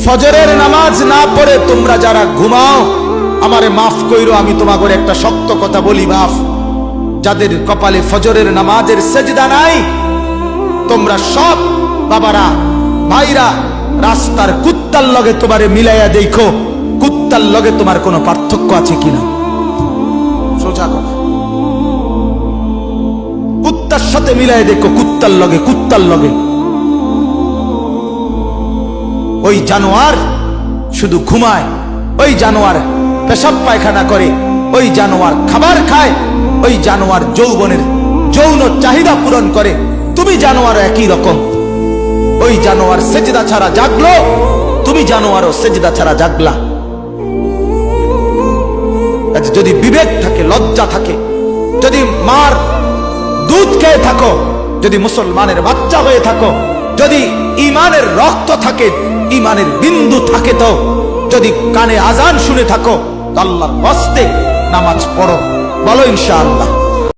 ফজরের নামাজ না পড়ে তোমরা যারা ঘুমাও, আমারে মাফ কইরো, আমি তোমাকে একটা শক্ত কথা বলি বাপ, যাদের কপালে ফজরের নামাজের সেজদা নাই, তোমরা সব বাবারা ভাইরা রাস্তার কুত্তার লগে তোমারে মিলাইয়া দেখো, কুত্তার লগে তোমার কোনো পার্থক্য আছে কিনা। সোজা কথা, কুত্তার সাথে মিলাইয়া দেখো, কুত্তার লগে, কুত্তার লগে। ওই জানোয়ার শুধু ঘুমায়, ওই জানোয়ার পেশাব পায়খানা করে, ওই জানোয়ার খাবার খায়, ওই জানোয়ার যৌবনের যৌন চাহিদা পূরণ করে। তুমি জানোয়ার একই রকম, ওই জানোয়ার সেজদা ছাড়া জাগলো, তুমি জানোয়ারও সেজদা ছাড়া জাগলা। যদি বিবেক থাকে, লজ্জা থাকে, যদি মার দুধ খেয়ে থাকো, যদি মুসলমানের বাচ্চা হয়ে থাকো, যদি ইমানের রক্ত থাকে, ইমানের বিন্দু থাকে, তো যদি কানে আজান শুনে থাকো, আল্লাহর হস্তে নামাজ পড়ো। বলো ইনশাআল্লাহ।